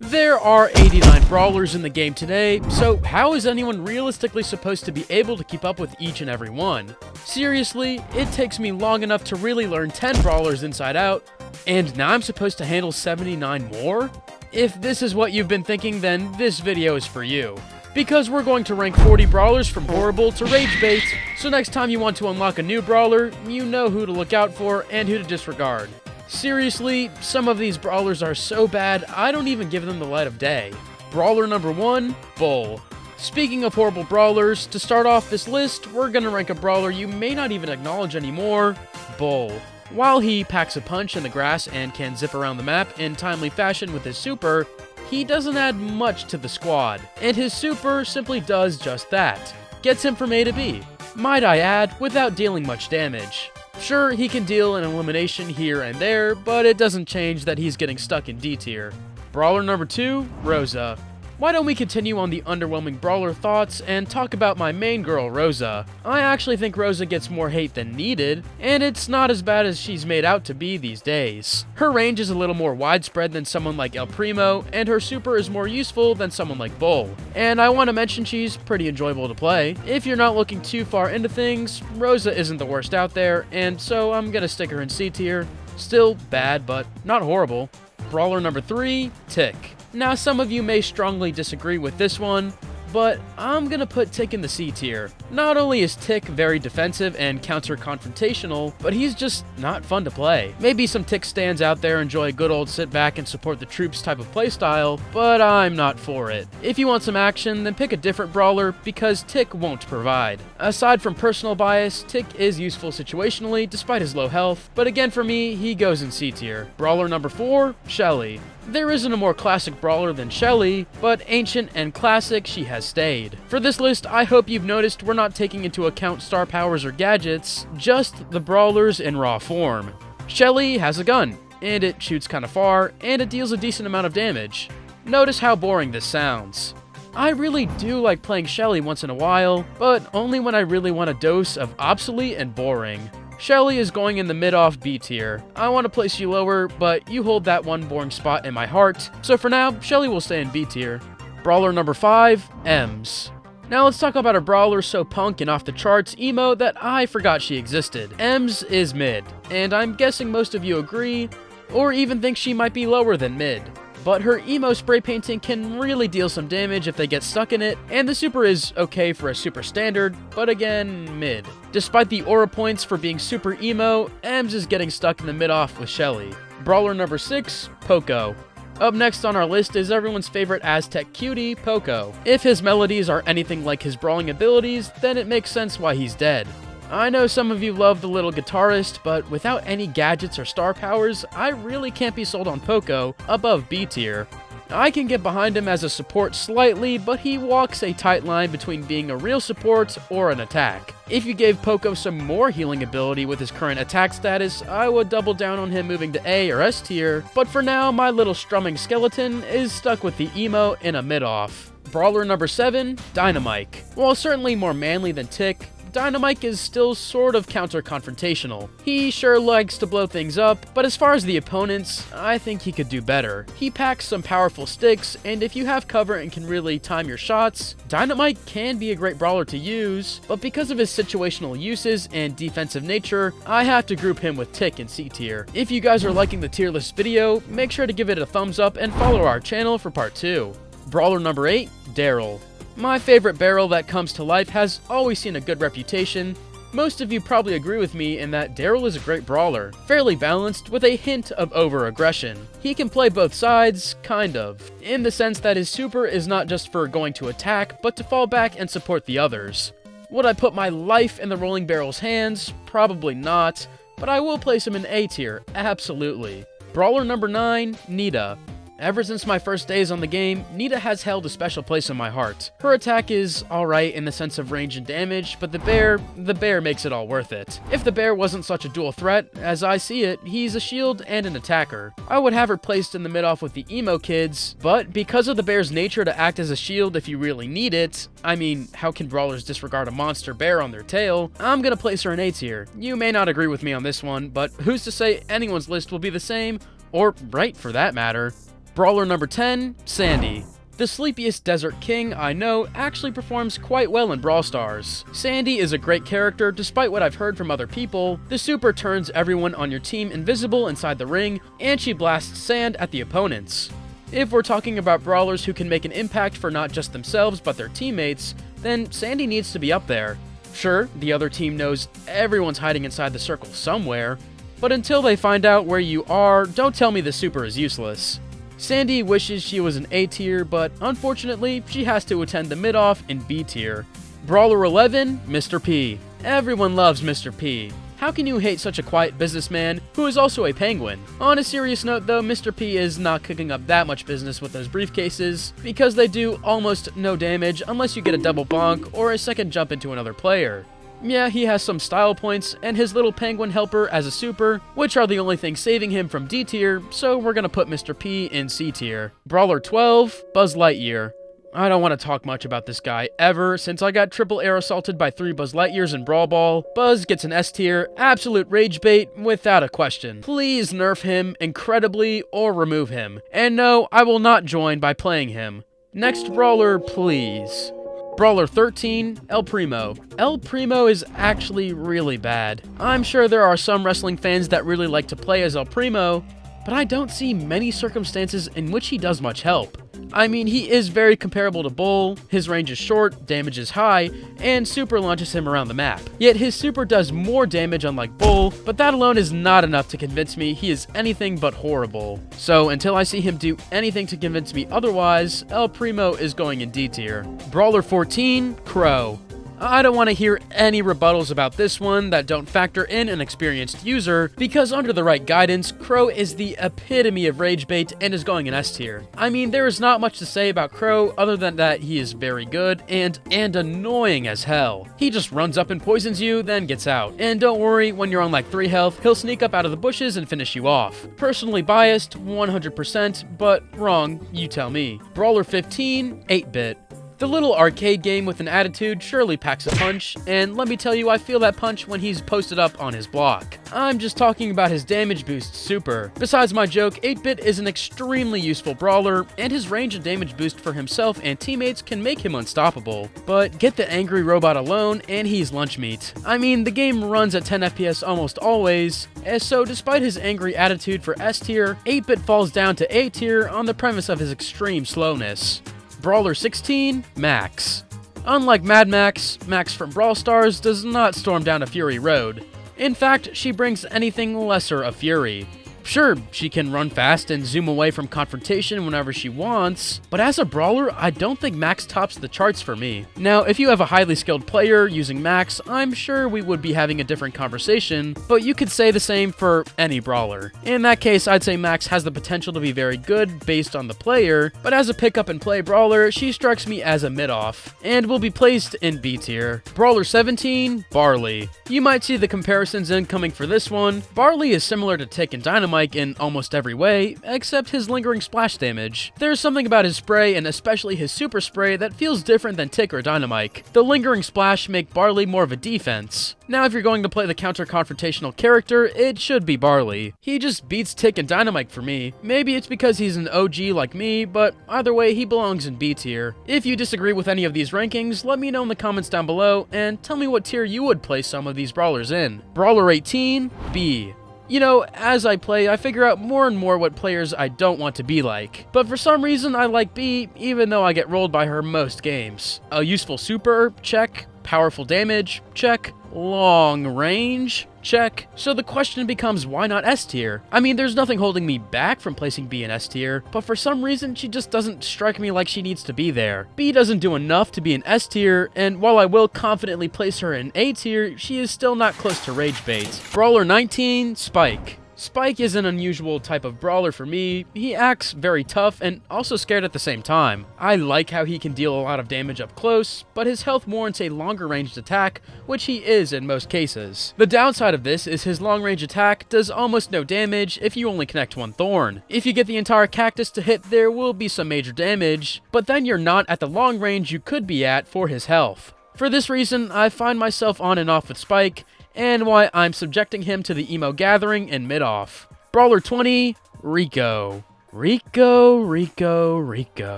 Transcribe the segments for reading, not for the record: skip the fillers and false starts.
There are 89 brawlers in the game today, so how is anyone realistically supposed to be able to keep up with each and every one? Seriously, it takes me long enough to really learn 10 brawlers inside out, and now I'm supposed to handle 79 more? If this is what you've been thinking, then this video is for you. Because we're going to rank 40 brawlers from horrible to rage bait, so next time you want to unlock a new brawler, you know who to look out for and who to disregard. Seriously, some of these brawlers are so bad, I don't even give them the light of day. Brawler number 1, Bull. Speaking of horrible brawlers, to start off this list, we're gonna rank a brawler you may not even acknowledge anymore, Bull. While he packs a punch in the grass and can zip around the map in timely fashion with his super, he doesn't add much to the squad, and his super simply does just that. Gets him from A to B. Might I add, without dealing much damage. Sure, he can deal an elimination here and there, but it doesn't change that he's getting stuck in D tier. Brawler number 2, Rosa. Why don't we continue on the underwhelming brawler thoughts and talk about my main girl, Rosa. I actually think Rosa gets more hate than needed, and it's not as bad as she's made out to be these days. Her range is a little more widespread than someone like El Primo, and her super is more useful than someone like Bull. And I want to mention she's pretty enjoyable to play. If you're not looking too far into things, Rosa isn't the worst out there, and so I'm gonna stick her in C tier. Still bad, but not horrible. Brawler number 3, Tick. Now, some of you may strongly disagree with this one, but I'm gonna put Tick in the C tier. Not only is Tick very defensive and counter-confrontational, but he's just not fun to play. Maybe some Tick stands out there enjoy a good old sit back and support the troops type of playstyle, but I'm not for it. If you want some action, then pick a different brawler, because Tick won't provide. Aside from personal bias, Tick is useful situationally despite his low health, but again for me, he goes in C tier. Brawler number 4, Shelly. There isn't a more classic brawler than Shelly, but ancient and classic she has stayed. For this list, I hope you've noticed we're not taking into account star powers or gadgets, just the brawlers in raw form. Shelly has a gun, and it shoots kinda far, and it deals a decent amount of damage. Notice how boring this sounds. I really do like playing Shelly once in a while, but only when I really want a dose of obsolete and boring. Shelly is going in the mid-off B tier. I want to place you lower, but you hold that one boring spot in my heart, so for now, Shelly will stay in B tier. Brawler number 5, Ems. Now let's talk about a brawler so punk and off the charts emo that I forgot she existed. Ems is mid, and I'm guessing most of you agree, or even think she might be lower than mid. But her emo spray painting can really deal some damage if they get stuck in it, and the super is okay for a super standard, but again, mid. Despite the aura points for being super emo, Ems is getting stuck in the mid-off with Shelly. Brawler number 6, Poco. Up next on our list is everyone's favorite Aztec cutie, Poco. If his melodies are anything like his brawling abilities, then it makes sense why he's dead. I know some of you love the little guitarist, but without any gadgets or star powers, I really can't be sold on Poco above B tier. I can get behind him as a support slightly, but he walks a tight line between being a real support or an attack. If you gave Poco some more healing ability with his current attack status, I would double down on him moving to A or S tier, but for now, my little strumming skeleton is stuck with the emo in a mid-off. Brawler number 7, Dynamite. While certainly more manly than Tick, Dynamite is still sort of counter-confrontational. He sure likes to blow things up, but as far as the opponents, I think he could do better. He packs some powerful sticks, and if you have cover and can really time your shots, Dynamite can be a great brawler to use, but because of his situational uses and defensive nature, I have to group him with Tick in C tier. If you guys are liking the tier list video, make sure to give it a thumbs up and follow our channel for part 2. Brawler number 8, Daryl. My favorite barrel that comes to life has always seen a good reputation. Most of you probably agree with me in that Daryl is a great brawler, fairly balanced with a hint of over-aggression. He can play both sides, kind of, in the sense that his super is not just for going to attack, but to fall back and support the others. Would I put my life in the rolling barrel's hands? Probably not, but I will place him in A tier, absolutely. Brawler number 9, Nita. Ever since my first days on the game, Nita has held a special place in my heart. Her attack is alright in the sense of range and damage, but the bear makes it all worth it. If the bear wasn't such a dual threat, as I see it, he's a shield and an attacker. I would have her placed in the mid-off with the emo kids, but because of the bear's nature to act as a shield if you really need it, I mean, how can brawlers disregard a monster bear on their tail? I'm gonna place her in A tier. You may not agree with me on this one, but who's to say anyone's list will be the same, or right for that matter. Brawler number 10, Sandy. The sleepiest desert king I know actually performs quite well in Brawl Stars. Sandy is a great character despite what I've heard from other people. The super turns everyone on your team invisible inside the ring, and she blasts sand at the opponents. If we're talking about brawlers who can make an impact for not just themselves but their teammates, then Sandy needs to be up there. Sure, the other team knows everyone's hiding inside the circle somewhere, but until they find out where you are, don't tell me the super is useless. Sandy wishes she was an A tier, but unfortunately, she has to attend the mid-off in B tier. Brawler 11, Mr. P. Everyone loves Mr. P. How can you hate such a quiet businessman who is also a penguin? On a serious note though, Mr. P is not cooking up that much business with those briefcases, because they do almost no damage unless you get a double bonk or a second jump into another player. Yeah, he has some style points, and his little penguin helper as a super, which are the only things saving him from D tier, so we're gonna put Mr. P in C tier. Brawler 12, Buzz Lightyear. I don't want to talk much about this guy ever, since I got triple air assaulted by 3 Buzz Lightyears in Brawl Ball. Buzz gets an S tier, absolute rage bait, without a question. Please nerf him incredibly or remove him. And no, I will not join by playing him. Next brawler, please. Brawler 13, El Primo. El Primo is actually really bad. I'm sure there are some wrestling fans that really like to play as El Primo, but I don't see many circumstances in which he does much help. I mean, he is very comparable to Bull, his range is short, damage is high, and super launches him around the map. Yet his super does more damage unlike Bull, but that alone is not enough to convince me he is anything but horrible. So until I see him do anything to convince me otherwise, El Primo is going in D tier. Brawler 14, Crow. I don't want to hear any rebuttals about this one that don't factor in an experienced user, because under the right guidance, Crow is the epitome of rage bait and is going in S tier. I mean, there is not much to say about Crow other than that he is very good and annoying as hell. He just runs up and poisons you, then gets out. And don't worry, when you're on like 3 health, he'll sneak up out of the bushes and finish you off. Personally biased, 100%, but wrong, you tell me. Brawler 15, 8-bit. The little arcade game with an attitude surely packs a punch, and let me tell you, I feel that punch when he's posted up on his block. I'm just talking about his damage boost super. Besides my joke, 8-bit is an extremely useful brawler, and his range and damage boost for himself and teammates can make him unstoppable. But get the angry robot alone, and he's lunch meat. I mean, the game runs at 10 FPS almost always, so despite his angry attitude for S tier, 8-bit falls down to A tier on the premise of his extreme slowness. Brawler 16, Max. Unlike Mad Max, Max from Brawl Stars does not storm down a Fury Road. In fact, she brings anything lesser of fury. Sure, she can run fast and zoom away from confrontation whenever she wants, but as a brawler, I don't think Max tops the charts for me. Now, if you have a highly skilled player using Max, I'm sure we would be having a different conversation, but you could say the same for any brawler. In that case, I'd say Max has the potential to be very good based on the player, but as a pick up and play brawler, she strikes me as a mid-off, and will be placed in B tier. Brawler 17, Barley. You might see the comparisons incoming for this one. Barley is similar to Tick and Dynamite in almost every way, except his lingering splash damage. There's something about his spray, and especially his super spray, that feels different than Tick or Dynamite. The lingering splash make Barley more of a defense. Now, if you're going to play the counter-confrontational character, it should be Barley. He just beats Tick and Dynamite for me. Maybe it's because he's an OG like me, but either way, he belongs in B tier. If you disagree with any of these rankings, let me know in the comments down below, and tell me what tier you would place some of these brawlers in. Brawler 18, B. You know, as I play, I figure out more and more what players I don't want to be like. But for some reason, I like B, even though I get rolled by her most games. A useful super? Check. Powerful damage? Check. Long range? Check. So the question becomes, why not S tier? I mean, there's nothing holding me back from placing B in S tier, but for some reason, she just doesn't strike me like she needs to be there. B doesn't do enough to be in S tier, and while I will confidently place her in A tier, she is still not close to rage bait. Brawler 19, Spike. Spike is an unusual type of brawler for me. He acts very tough and also scared at the same time. I like how he can deal a lot of damage up close, but his health warrants a longer ranged attack, which he is in most cases. The downside of this is his long range attack does almost no damage if you only connect one thorn. If you get the entire cactus to hit, there will be some major damage, but then you're not at the long range you could be at for his health. For this reason, I find myself on and off with Spike, and why I'm subjecting him to the emo gathering in mid-off. Brawler 20, Rico. Rico.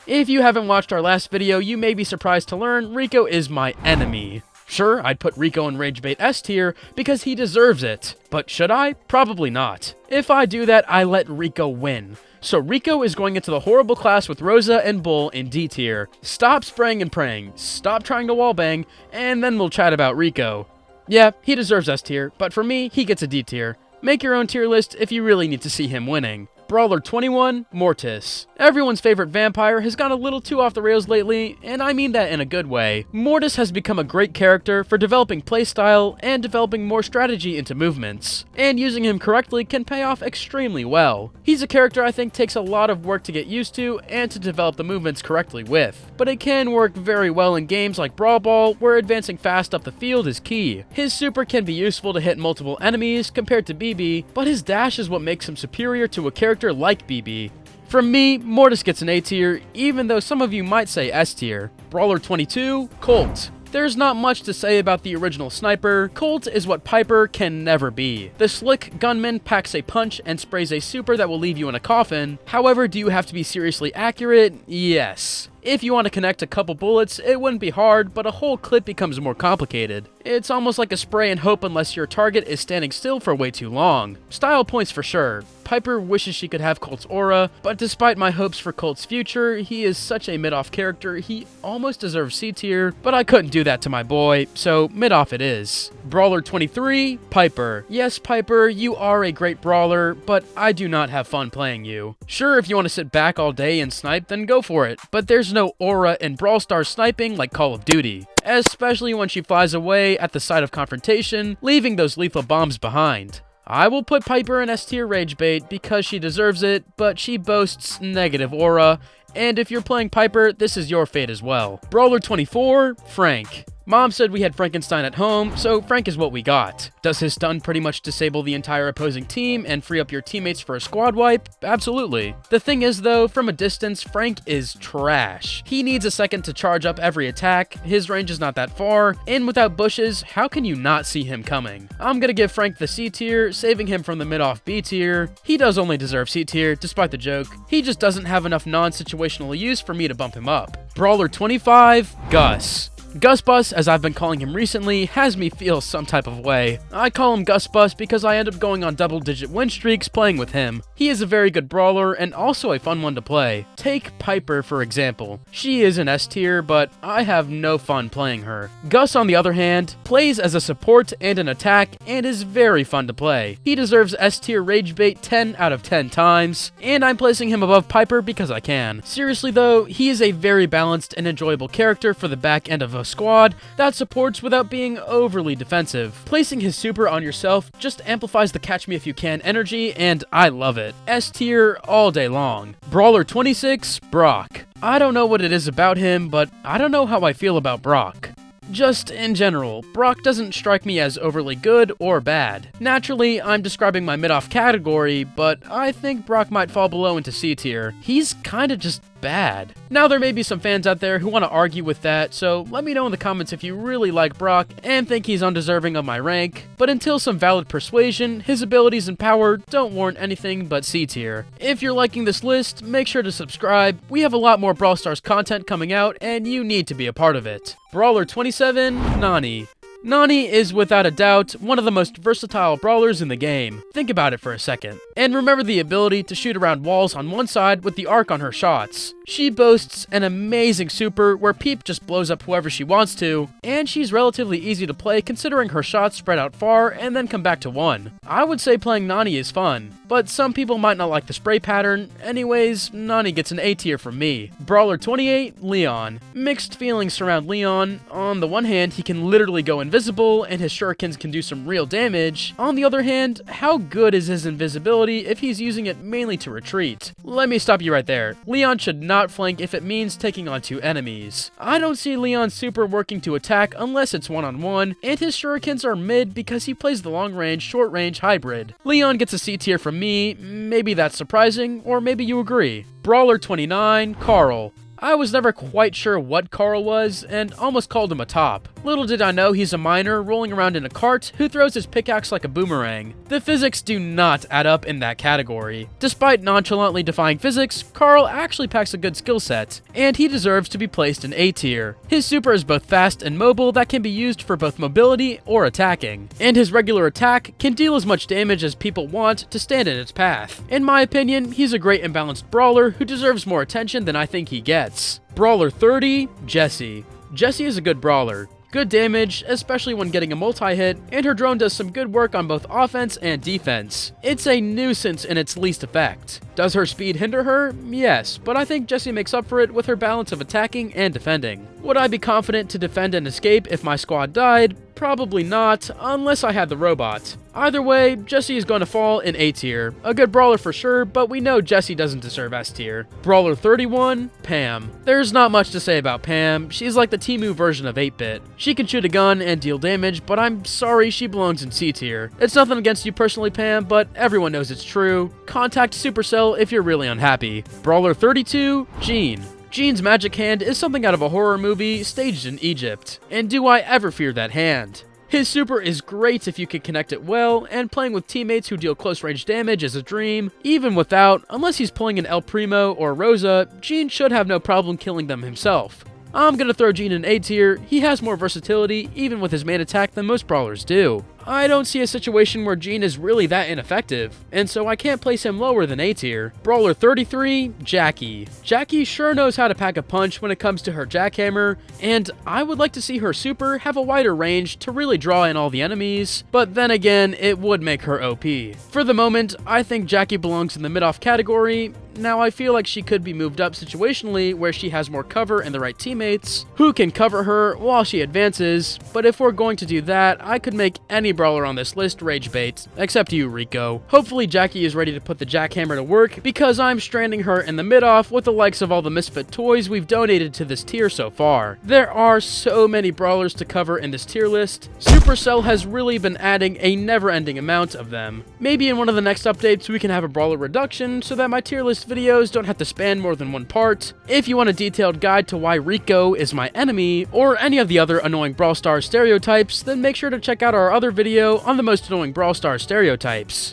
If you haven't watched our last video, you may be surprised to learn Rico is my enemy. Sure, I'd put Rico in Rage Bait S tier because he deserves it, but should I? Probably not. If I do that, I let Rico win. So Rico is going into the horrible class with Rosa and Bull in D tier. Stop spraying and praying, stop trying to wallbang, and then we'll chat about Rico. Yeah, he deserves S tier, but for me, he gets a D tier. Make your own tier list if you really need to see him winning. Brawler 21, Mortis. Everyone's favorite vampire has gone a little too off the rails lately, and I mean that in a good way. Mortis has become a great character for developing playstyle and developing more strategy into movements, and using him correctly can pay off extremely well. He's a character I think takes a lot of work to get used to and to develop the movements correctly with, but it can work very well in games like Brawl Ball, where advancing fast up the field is key. His super can be useful to hit multiple enemies compared to BB, but his dash is what makes him superior to a character like BB. From me, Mortis gets an A tier, even though some of you might say S tier. Brawler 22, Colt. There's not much to say about the original sniper. Colt is what Piper can never be. The slick gunman packs a punch and sprays a super that will leave you in a coffin. However, do you have to be seriously accurate? Yes. If you want to connect a couple bullets, it wouldn't be hard, but a whole clip becomes more complicated. It's almost like a spray and hope unless your target is standing still for way too long. Style points for sure. Piper wishes she could have Colt's aura, but despite my hopes for Colt's future, he is such a mid-off character, he almost deserves C tier, but I couldn't do that to my boy, so mid-off it is. Brawler 23, Piper. Yes, Piper, you are a great brawler, but I do not have fun playing you. Sure, if you want to sit back all day and snipe, then go for it, but there's no aura in Brawl Stars sniping like Call of Duty, especially when she flies away at the sight of confrontation, leaving those lethal bombs behind. I will put Piper in S tier Rage Bait because she deserves it, but she boasts negative aura, and if you're playing Piper, this is your fate as well. Brawler 24, Frank. Mom said we had Frankenstein at home, so Frank is what we got. Does his stun pretty much disable the entire opposing team and free up your teammates for a squad wipe? Absolutely. The thing is though, from a distance, Frank is trash. He needs a second to charge up every attack, his range is not that far, and without bushes, how can you not see him coming? I'm gonna give Frank the C tier, saving him from the mid-off B tier. He does only deserve C tier, despite the joke. He just doesn't have enough non-situational use for me to bump him up. Brawler 25, Gus. Gus Bus, as I've been calling him recently, has me feel some type of way. I call him Gus Bus because I end up going on double-digit win streaks playing with him. He is a very good brawler and also a fun one to play. Take Piper for example. She is an S tier, but I have no fun playing her. Gus, on the other hand, plays as a support and an attack and is very fun to play. He deserves S tier Rage Bait 10 out of 10 times, and I'm placing him above Piper because I can. Seriously though, he is a very balanced and enjoyable character for the back end of a squad that supports without being overly defensive. Placing his super on yourself just amplifies the catch me if you can energy, and I love it. S tier all day long. Brawler 26, Brock. I don't know what it is about him, but I don't know how I feel about Brock. Just in general, Brock doesn't strike me as overly good or bad. Naturally, I'm describing my mid-off category, but I think Brock might fall below into C tier. He's kinda just bad. Now there may be some fans out there who want to argue with that, so let me know in the comments if you really like Brock and think he's undeserving of my rank, but until some valid persuasion, his abilities and power don't warrant anything but C tier. If you're liking this list, make sure to subscribe. We have a lot more Brawl Stars content coming out, and you need to be a part of it. Brawler 27, Nani. Nani is without a doubt one of the most versatile brawlers in the game. Think about it for a second. And remember the ability to shoot around walls on one side with the arc on her shots. She boasts an amazing super where Peep just blows up whoever she wants to, and she's relatively easy to play considering her shots spread out far and then come back to one. I would say playing Nani is fun, but some people might not like the spray pattern. Anyways, Nani gets an A tier from me. Brawler 28, Leon. Mixed feelings surround Leon. On the one hand, he can literally go invisible and his shurikens can do some real damage. On the other hand, how good is his invisibility if he's using it mainly to retreat? Let me stop you right there. Leon should not flank if it means taking on two enemies. I don't see Leon's super working to attack unless it's one-on-one, and his shurikens are mid because he plays the long-range, short-range hybrid. Leon gets a C tier from me. Maybe that's surprising, or maybe you agree. Brawler 29, Carl. I was never quite sure what Carl was, and almost called him a top. Little did I know he's a miner rolling around in a cart who throws his pickaxe like a boomerang. The physics do not add up in that category. Despite nonchalantly defying physics, Carl actually packs a good skill set, and he deserves to be placed in A tier. His super is both fast and mobile that can be used for both mobility or attacking, and his regular attack can deal as much damage as people want to stand in its path. In my opinion, he's a great and balanced brawler who deserves more attention than I think he gets. Brawler 30, Jessie. Jessie is a good brawler. Good damage, especially when getting a multi-hit, and her drone does some good work on both offense and defense. It's a nuisance in its least effect. Does her speed hinder her? Yes, but I think Jessie makes up for it with her balance of attacking and defending. Would I be confident to defend and escape if my squad died? Probably not, unless I had the robot. Either way, Jessie is going to fall in A tier. A good brawler for sure, but we know Jessie doesn't deserve S tier. Brawler 31, Pam. There's not much to say about Pam. She's like the Temu version of 8-bit. She can shoot a gun and deal damage, but I'm sorry she belongs in C tier. It's nothing against you personally, Pam, but everyone knows it's true. Contact Supercell if you're really unhappy. Brawler 32, Jean. Jean's magic hand is something out of a horror movie staged in Egypt, and do I ever fear that hand. His super is great if you can connect it well, and playing with teammates who deal close range damage is a dream. Even without, unless he's pulling an El Primo or Rosa, Jean should have no problem killing them himself. I'm gonna throw Jean in A tier. He has more versatility, even with his main attack, than most brawlers do. I don't see a situation where Jean is really that ineffective, and so I can't place him lower than A tier. Brawler 33, Jackie. Jackie sure knows how to pack a punch when it comes to her jackhammer, and I would like to see her super have a wider range to really draw in all the enemies, but then again, it would make her OP. For the moment, I think Jackie belongs in the mid-off category. Now, I feel like she could be moved up situationally where she has more cover and the right teammates who can cover her while she advances, but if we're going to do that, I could make any brawler on this list rage bait, except you, Rico. Hopefully Jackie is ready to put the jackhammer to work, because I'm stranding her in the mid-off with the likes of all the misfit toys we've donated to this tier so far. There are so many brawlers to cover in this tier list. Supercell has really been adding a never-ending amount of them. Maybe in one of the next updates we can have a brawler reduction so that my tier list videos don't have to span more than one part. If you want a detailed guide to why Rico is my enemy, or any of the other annoying Brawl Stars stereotypes, then make sure to check out our other video on the most annoying Brawl Stars stereotypes.